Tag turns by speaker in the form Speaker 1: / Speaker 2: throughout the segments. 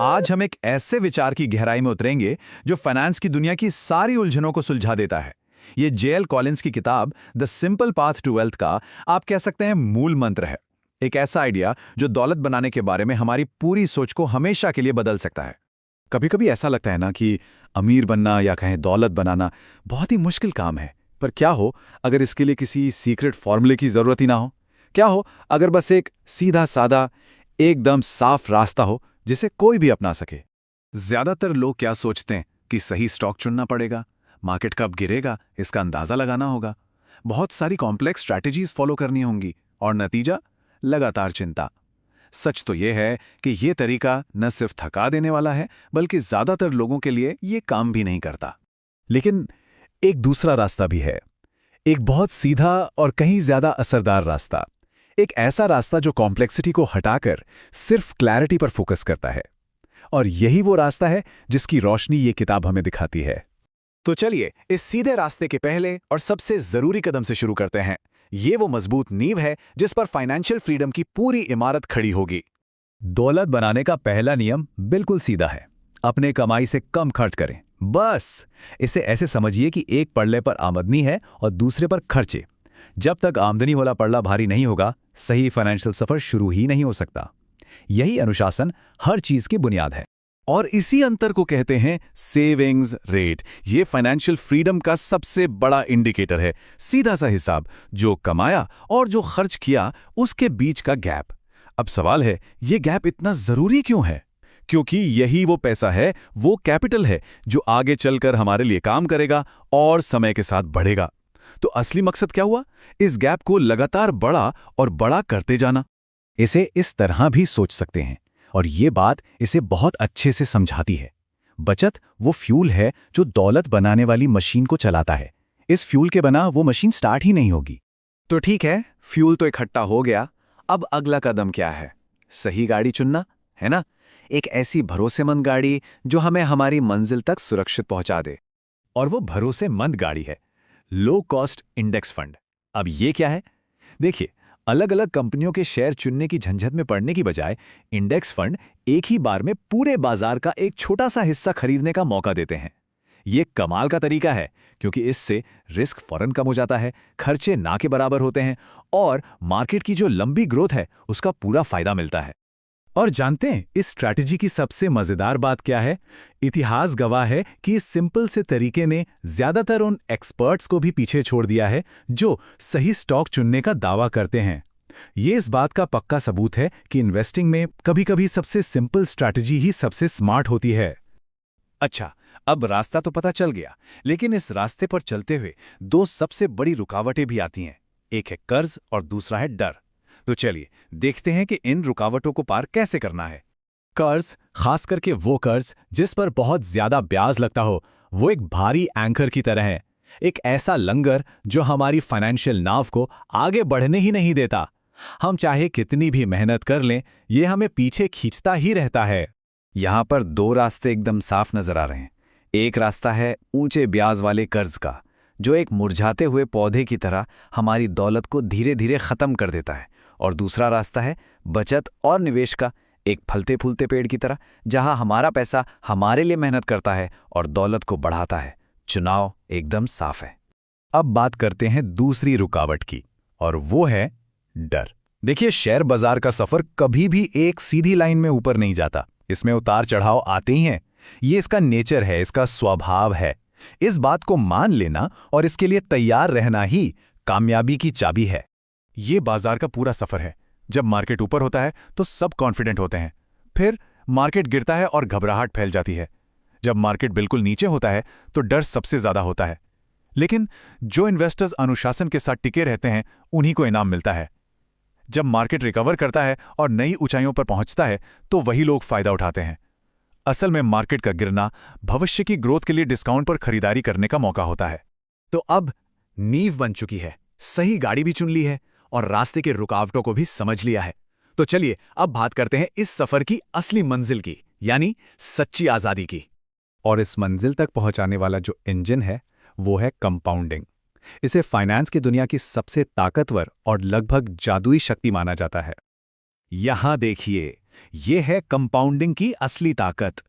Speaker 1: आज हम एक ऐसे विचार की गहराई में उतरेंगे जो फाइनेंस की दुनिया की सारी उलझनों को सुलझा देता है। ये जेएल कॉलिंस की किताब the simple path to wealth का आप कह सकते हैं मूल मंत्र है। एक ऐसा आइडिया जो दौलत बनाने के बारे में हमारी पूरी सोच को हमेशा के लिए बदल सकता है।
Speaker 2: कभी कभी ऐसा लगता है ना कि अमीर बनना या कहें दौलत बनाना बहुत ही मुश्किल काम है। पर क्या हो अगर इसके लिए किसी सीक्रेट फॉर्मूले की जरूरत ही ना हो? क्या हो अगर बस एक सीधा सादा एकदम साफ रास्ता हो जिसे कोई भी अपना सके?
Speaker 1: ज्यादातर लोग क्या सोचते हैं कि सही स्टॉक चुनना पड़ेगा, मार्केट कब गिरेगा इसका अंदाजा लगाना होगा, बहुत सारी कॉम्प्लेक्स स्ट्रैटेजीज फॉलो करनी होंगी और नतीजा लगातार चिंता। सच तो यह है कि यह तरीका न सिर्फ थका देने वाला है बल्कि ज्यादातर लोगों के लिए यह काम भी नहीं करता।
Speaker 2: लेकिन एक दूसरा रास्ता भी है, एक बहुत सीधा और कहीं ज्यादा असरदार रास्ता। एक ऐसा रास्ता जो कॉम्प्लेक्सिटी को हटाकर सिर्फ क्लैरिटी पर फोकस करता है। और यही वो रास्ता है जिसकी रोशनी ये किताब हमें दिखाती है।
Speaker 1: तो चलिए इस सीधे रास्ते के पहले और सबसे जरूरी कदम से शुरू करते हैं। ये वो मजबूत नींव है जिस पर फाइनेंशियल फ्रीडम की पूरी इमारत खड़ी होगी।
Speaker 2: दौलत बनाने का पहला नियम बिल्कुल सीधा है, अपने कमाई से कम खर्च करें। बस इसे ऐसे समझिए कि एक पल्ले पर आमदनी है और दूसरे पर खर्चे। जब तक आमदनी वाला पल्ला भारी नहीं होगा, सही फाइनेंशियल सफर शुरू ही नहीं हो सकता। यही अनुशासन हर चीज की बुनियाद है।
Speaker 1: और इसी अंतर को कहते हैं सेविंग्स रेट। ये फाइनेंशियल फ्रीडम का सबसे बड़ा इंडिकेटर है। सीधा सा हिसाब, जो कमाया और जो खर्च किया उसके बीच का गैप। अब सवाल है, ये गैप इतना जरूरी क्यों है? क्योंकि यही वो पैसा है, वो कैपिटल है जो आगे चलकर हमारे लिए काम करेगा और समय के साथ बढ़ेगा। तो असली मकसद क्या हुआ? इस गैप को लगातार बड़ा और बड़ा करते जाना।
Speaker 2: इसे इस तरह भी सोच सकते हैं, और ये बात इसे बहुत अच्छे से समझाती है। बचत वो फ्यूल है जो दौलत बनाने वाली मशीन को चलाता है। इस फ्यूल के बिना वो मशीन स्टार्ट ही नहीं होगी।
Speaker 1: तो ठीक है, फ्यूल तो इकट्ठा हो गया। अब अगला कदम क्या है? सही गाड़ी चुनना, है ना? एक ऐसी भरोसेमंद गाड़ी जो हमें हमारी मंजिल तक सुरक्षित पहुंचा दे।
Speaker 2: और वो भरोसेमंद गाड़ी है लो कॉस्ट इंडेक्स फंड। अब ये क्या है? देखिए, अलग अलग कंपनियों के शेयर चुनने की झंझट में पड़ने की बजाय इंडेक्स फंड एक ही बार में पूरे बाजार का एक छोटा सा हिस्सा खरीदने का मौका देते हैं। ये कमाल का तरीका है क्योंकि इससे रिस्क फौरन कम हो जाता है, खर्चे ना के बराबर होते हैं और मार्केट की जो लंबी ग्रोथ है उसका पूरा फायदा मिलता है। और जानते हैं इस स्ट्रैटेजी की सबसे मजेदार बात क्या है? इतिहास गवाह है कि इस सिंपल से तरीके ने ज्यादातर उन एक्सपर्ट्स को भी पीछे छोड़ दिया है जो सही स्टॉक चुनने का दावा करते हैं। ये इस बात का पक्का सबूत है कि इन्वेस्टिंग में कभी-कभी सबसे सिंपल स्ट्रैटेजी ही सबसे स्मार्ट होती है।
Speaker 1: अच्छा, अब रास्ता तो पता चल गया, लेकिन इस रास्ते पर चलते हुए दो सबसे बड़ी रुकावटें भी आती हैं। एक है कर्ज और दूसरा है डर। तो चलिए देखते हैं कि इन रुकावटों को पार कैसे करना है।
Speaker 2: कर्ज, खास करके वो कर्ज जिस पर बहुत ज्यादा ब्याज लगता हो, वो एक भारी एंकर की तरह है। एक ऐसा लंगर जो हमारी फाइनेंशियल नाव को आगे बढ़ने ही नहीं देता। हम चाहे कितनी भी मेहनत कर लें, ये हमें पीछे खींचता ही रहता है।
Speaker 1: यहां पर दो रास्ते एकदम साफ नजर आ रहे हैं। एक रास्ता है ऊंचे ब्याज वाले कर्ज का, जो एक मुरझाते हुए पौधे की तरह हमारी दौलत को धीरे धीरे खत्म कर देता है। और दूसरा रास्ता है बचत और निवेश का, एक फलते फूलते पेड़ की तरह, जहां हमारा पैसा हमारे लिए मेहनत करता है और दौलत को बढ़ाता है। चुनाव एकदम साफ है।
Speaker 2: अब बात करते हैं दूसरी रुकावट की, और वो है डर। देखिए, शेयर बाजार का सफर कभी भी एक सीधी लाइन में ऊपर नहीं जाता। इसमें उतार चढ़ाव आते ही हैं। ये इसका नेचर है, इसका स्वभाव है। इस बात को मान लेना और इसके लिए तैयार रहना ही कामयाबी की चाबी है।
Speaker 1: ये बाजार का पूरा सफर है। जब मार्केट ऊपर होता है तो सब कॉन्फिडेंट होते हैं, फिर मार्केट गिरता है और घबराहट फैल जाती है। जब मार्केट बिल्कुल नीचे होता है तो डर सबसे ज्यादा होता है। लेकिन जो इन्वेस्टर्स अनुशासन के साथ टिके रहते हैं उन्हीं को इनाम मिलता है। जब मार्केट रिकवर करता है और नई ऊंचाइयों पर पहुंचता है तो वही लोग फायदा उठाते हैं। असल में मार्केट का गिरना भविष्य की ग्रोथ के लिए डिस्काउंट पर खरीदारी करने का मौका होता है।
Speaker 2: तो अब नींव बन चुकी है, सही गाड़ी भी चुन ली है और रास्ते के रुकावटों को भी समझ लिया है। तो चलिए अब बात करते हैं इस सफर की असली मंजिल की, यानी सच्ची आजादी की। और इस मंजिल तक पहुंचाने वाला जो इंजन है वो है कंपाउंडिंग। इसे फाइनेंस की दुनिया की सबसे ताकतवर और लगभग जादुई शक्ति माना जाता है।
Speaker 1: यहां देखिए,
Speaker 2: ये है कंपाउंडिंग की असली ताकत।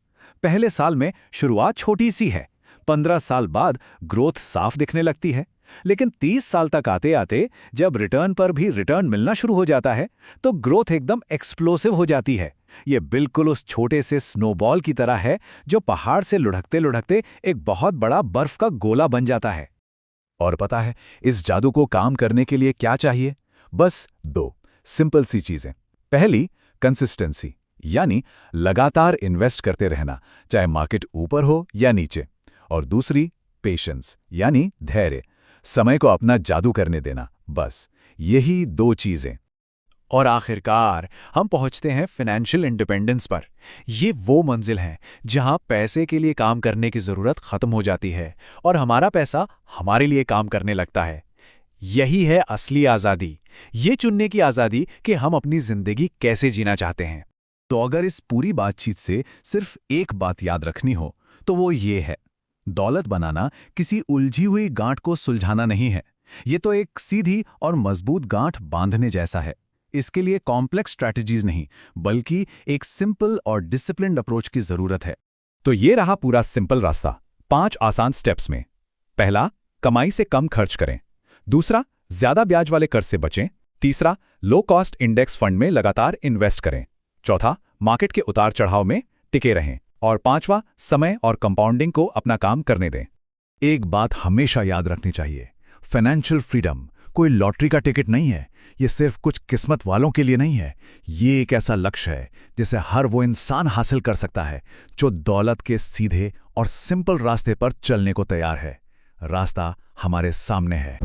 Speaker 2: पहले साल में शुरुआत छोटी सी है, 15 साल बाद ग्रोथ साफ दिखने लगती है, लेकिन 30 साल तक आते आते जब रिटर्न पर भी रिटर्न मिलना शुरू हो जाता है तो ग्रोथ एकदम एक्सप्लोसिव हो जाती है। ये बिल्कुल उस छोटे से स्नोबॉल की तरह है जो पहाड़ से लुढ़कते लुढ़कते एक बहुत बड़ा बर्फ का गोला बन जाता है।
Speaker 3: और पता है इस जादू को काम करने के लिए क्या चाहिए? बस 2 सिंपल सी चीजें। पहली, कंसिस्टेंसी, यानी लगातार इन्वेस्ट करते रहना, चाहे मार्केट ऊपर हो या नीचे। और दूसरी, पेशेंस, यानी धैर्य, समय को अपना जादू करने देना। बस यही 2 चीजें।
Speaker 2: और आखिरकार हम पहुंचते हैं फाइनेंशियल इंडिपेंडेंस पर। ये वो मंजिल है जहां पैसे के लिए काम करने की जरूरत खत्म हो जाती है और हमारा पैसा हमारे लिए काम करने लगता है। यही है असली आज़ादी, ये चुनने की आज़ादी कि हम अपनी जिंदगी कैसे जीना चाहते हैं।
Speaker 3: तो अगर इस पूरी बातचीत से सिर्फ एक बात याद रखनी हो तो वो ये है, दौलत बनाना किसी उलझी हुई गांठ को सुलझाना नहीं है। ये तो एक सीधी और मजबूत गांठ बांधने जैसा है। इसके लिए कॉम्प्लेक्स स्ट्रैटेजीज नहीं, बल्कि एक सिंपल और डिसिप्लिन्ड अप्रोच की जरूरत है।
Speaker 1: तो ये रहा पूरा सिंपल रास्ता 5 आसान स्टेप्स में। पहला, कमाई से कम खर्च करें। दूसरा, ज्यादा ब्याज वाले कर्ज से बचें। तीसरा, लो कॉस्ट इंडेक्स फंड में लगातार इन्वेस्ट करें। चौथा, मार्केट के उतार चढ़ाव में टिके रहें। और पांचवा, समय और कंपाउंडिंग को अपना काम करने दें।
Speaker 3: एक बात हमेशा याद रखनी चाहिए, फाइनेंशियल फ्रीडम कोई लॉटरी का टिकट नहीं है। ये सिर्फ कुछ किस्मत वालों के लिए नहीं है। ये एक ऐसा लक्ष्य है जिसे हर वो इंसान हासिल कर सकता है जो दौलत के सीधे और सिंपल रास्ते पर चलने को तैयार है। रास्ता हमारे सामने है।